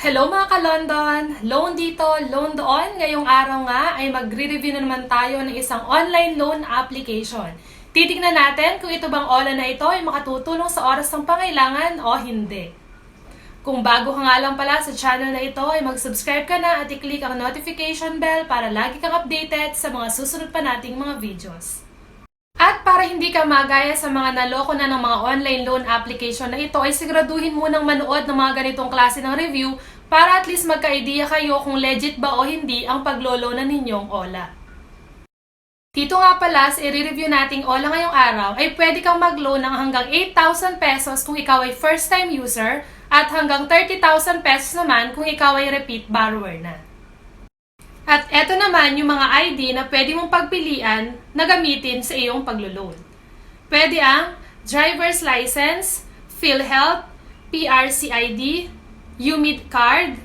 Hello mga ka-London! Loan dito, loan doon. Ngayong araw nga ay magre-review na naman tayo ng isang online loan application. Titignan natin kung ito bang OLA na ito ay makatutulong sa oras ng pangailangan o hindi. Kung bago ka nga lang pala sa channel na ito ay mag-subscribe ka na at i-click ang notification bell para lagi kang updated sa mga susunod pa nating mga videos. At para hindi ka magaya sa mga naloko na ng mga online loan application na ito, ay siguraduhin munang manood ng mga ganitong klase ng review para at least magka-idea kayo kung legit ba o hindi ang pagloloanan ninyong OLA. Dito nga pala sa i-review nating OLA ngayong araw ay pwede kang mag-loan ng hanggang 8,000 pesos kung ikaw ay first-time user at hanggang 30,000 pesos naman kung ikaw ay repeat borrower na. At eto naman yung mga ID na pwede mong pagpilian na gamitin sa iyong paglo-loan. Pwede ang driver's license, PhilHealth, PRC ID, UMID card,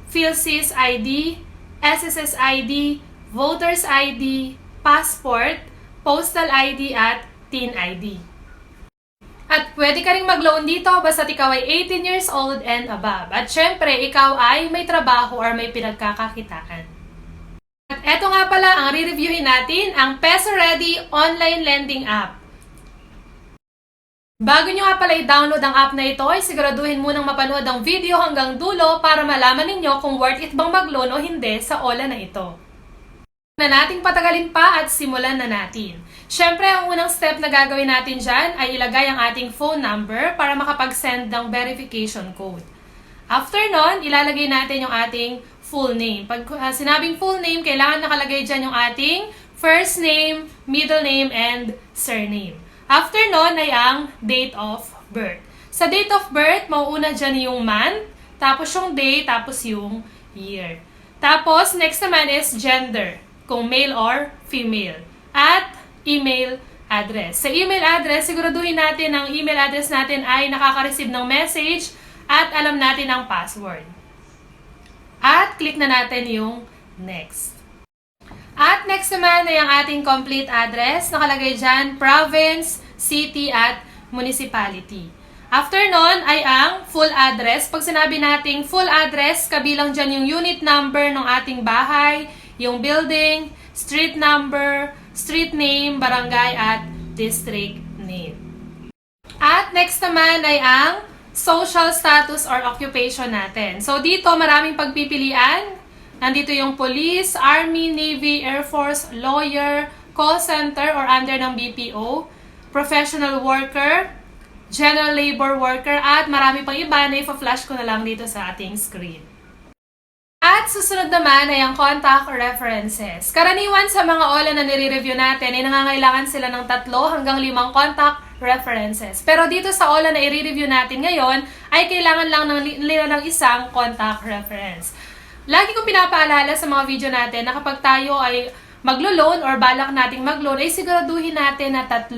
PhilSys ID, SSS ID, Voters ID, Passport, Postal ID at TIN ID. At pwede ka rin mag-loan dito basta ikaw ay 18 years old and above. At syempre, ikaw ay may trabaho or may pinagkakakitaan. At eto nga pala ang re-reviewin natin, ang PesoReady online lending app. Bago nyo nga pala i-download ang app na ito, ay siguraduhin munang mapanood ang video hanggang dulo para malaman ninyo kung worth it bang mag-loan o hindi sa OLA na ito. Na nating patagalin pa at simulan na natin. Syempre, ang unang step na gagawin natin dyan ay ilagay ang ating phone number para makapag-send ng verification code. After nun, ilalagay natin yung ating full name. Pag sinabing full name, kailangan nakalagay dyan yung ating first name, middle name, and surname. After nun ay ang date of birth. Sa date of birth, mauuna dyan yung month, tapos yung day, tapos yung year. Tapos, next naman is gender, kung male or female. At email address. Sa email address, siguraduhin natin ang email address natin ay nakaka-receive ng message at alam natin ang password. At click na natin yung next. At next naman ay ang ating complete address. Nakalagay dyan, province, city, at municipality. After nun ay ang full address. Pag sinabi nating full address, kabilang dyan yung unit number ng ating bahay, yung building, street number, street name, barangay, at district name. At next naman ay ang social status or occupation natin. So dito maraming pagpipilian. Nandito yung police, army, navy, air force, lawyer, call center or under ng BPO, professional worker, general labor worker, at marami pang iba na ipa-flash ko na lang dito sa ating screen. At susunod naman ay ang contact references. Karaniwan sa mga OLA na nire-review natin ay nangangailangan sila ng 3 hanggang 5 contact references. Pero dito sa OLA na i-review natin ngayon ay kailangan lang nila ng isang contact reference. Lagi kong pinapaalala sa mga video natin na kapag tayo ay maglo-loan or balak nating mag-loan ay siguraduhin natin na 3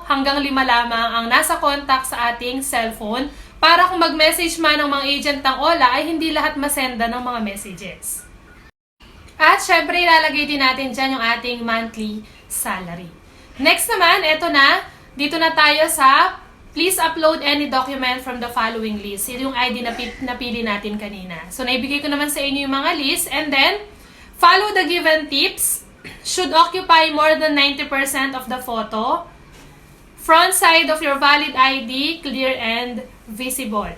hanggang 5 lamang ang nasa contact sa ating cellphone para kung mag-message man ng mga agent ng OLA ay hindi lahat masenda ng mga messages. At syempre ilalagay din natin dyan yung ating monthly salary. Next naman, eto na. Dito na tayo sa please upload any document from the following list. Yun yung ID na napili natin kanina. So naibigay ko naman sa inyo yung mga list and then follow the given tips. Should occupy more than 90% of the photo. Front side of your valid ID, clear and visible.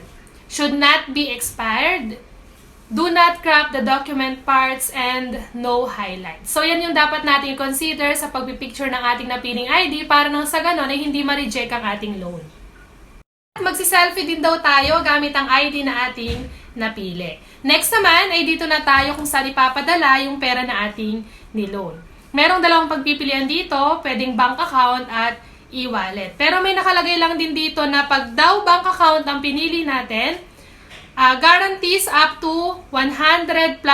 Should not be expired. Do not crop the document parts and no highlights. So yan yung dapat natin consider sa pagpipicture ng ating napiling ID para nang sa ganon ay hindi ma-reject ang ating loan. Magsi-selfie din daw tayo gamit ang ID na ating napili. Next naman ay dito na tayo kung saan ipapadala yung pera na ating niloan. Merong 2 pagpipilian dito, pwedeng bank account at e-wallet. Pero may nakalagay lang din dito na pag daw bank account ang pinili natin, guarantees up to 100+%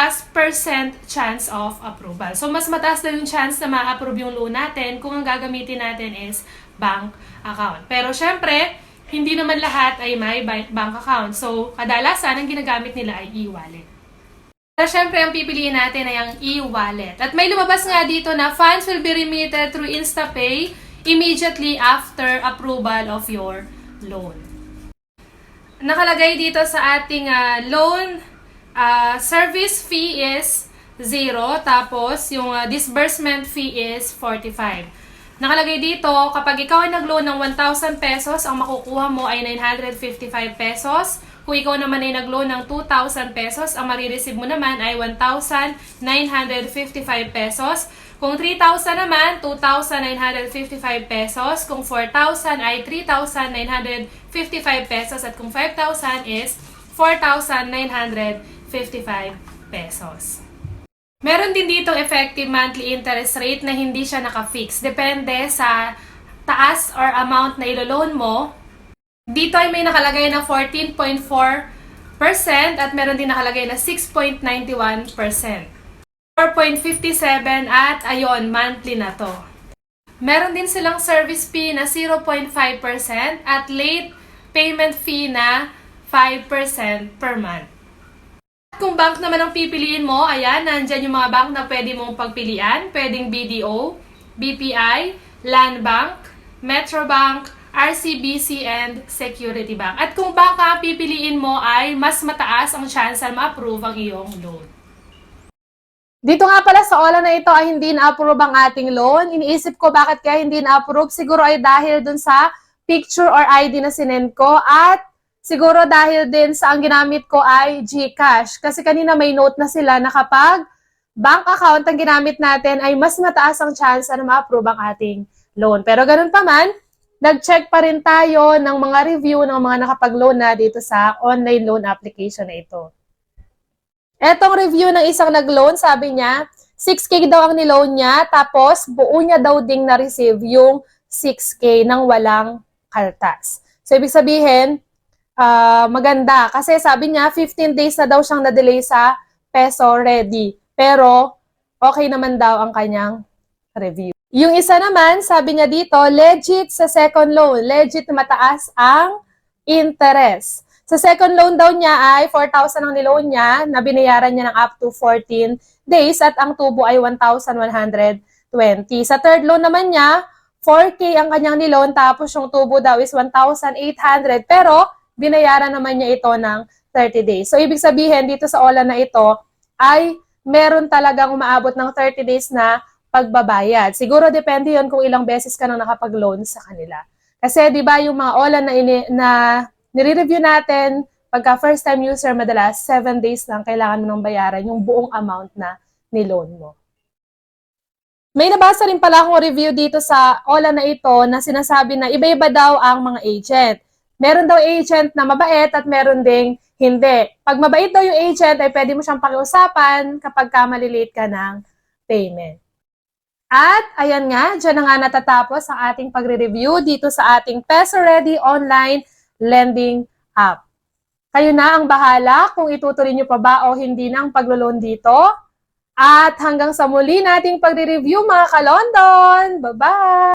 chance of approval. So mas mataas na yung chance na ma-approve yung loan natin kung ang gagamitin natin is bank account. Pero syempre, hindi naman lahat ay may bank account. So kadalasan ang ginagamit nila ay e-wallet. Pero syempre, ang pipiliin natin ay ang e-wallet. At may lumabas nga dito na funds will be remitted through InstaPay immediately after approval of your loan. Nakalagay dito sa ating loan service fee is 0, tapos yung disbursement fee is 45. Nakalagay dito, kapag ikaw ay nag-loan ng 1,000 pesos, ang makukuha mo ay 955 pesos. Kung ikaw naman ay nag-loan ng 2,000 pesos, ang marireceive mo naman ay 1,955 pesos. Kung 3,000 naman, 2,955 pesos. Kung 4,000 ay 3,955 pesos. At kung 5,000 is 4,955 pesos. Meron din dito effective monthly interest rate na hindi siya naka-fix. Depende sa taas or amount na ilo-loan mo. Dito ay may nakalagay na 14.4% at meron din nakalagay na 6.91%. 4.57 at ayon, monthly na to. Meron din silang service fee na 0.5% at late payment fee na 5% per month. Kung bank naman ang pipiliin mo, ayan, nandyan yung mga bank na pwede mong pagpilian. Pwedeng BDO, BPI, Land Bank, Metrobank, RCBC, and Security Bank. At kung bank ang pipiliin mo ay mas mataas ang chance na ma-approve ang iyong loan. Dito nga pala sa OLA na ito ay hindi na-approve ang ating loan. Iniisip ko bakit kaya hindi na-approve. Siguro ay dahil dun sa picture or ID na sinend ko at siguro dahil din sa ang ginamit ko ay GCash. Kasi kanina may note na sila na kapag bank account ang ginamit natin ay mas mataas ang chance na ma-approve ang ating loan. Pero ganun pa man, nag-check pa rin tayo ng mga review ng mga nakapag-loan na dito sa online loan application na ito. Etong review ng isang nag-loan, sabi niya, 6K daw ang niloan niya, tapos buo niya daw ding na-receive yung 6K nang walang kaltas. So, ibig sabihin, maganda. Kasi sabi niya, 15 days na daw siyang na-delay sa peso ready. Pero, okay naman daw ang kanyang review. Yung isa naman, sabi niya dito, legit sa second loan. Legit mataas ang interest. Sa second loan daw niya ay 4,000 ang niloan niya, na binayaran niya ng up to 14 days at ang tubo ay 1,120. Sa third loan naman niya, 4K ang kanyang niloan tapos yung tubo daw is 1,800 pero binayaran naman niya ito ng 30 days. So, ibig sabihin dito sa OLA na ito ay meron talagang umaabot ng 30 days na pagbabayad. Siguro depende yon kung ilang beses ka nang nakapag-loan sa kanila. Kasi 'di ba yung mga OLA na nire-review natin, pagka first time user, madalas 7 days lang kailangan mo nang bayaran yung buong amount na niloan mo. May nabasa rin pala akong review dito sa OLA na ito na sinasabi na iba-iba daw ang mga agent. Meron daw agent na mabait at meron ding hindi. Pag mabait daw yung agent, ay pwede mo siyang pakiusapan kapag ka malilate ka ng payment. At ayan nga, dyan na nga natatapos ang ating pagre-review dito sa ating Peso Ready online lending app. Kayo na ang bahala kung itutuloy nyo pa ba o hindi na ang paglo-loan dito. At hanggang sa muli nating pagre-review mga ka-London. Bye-bye!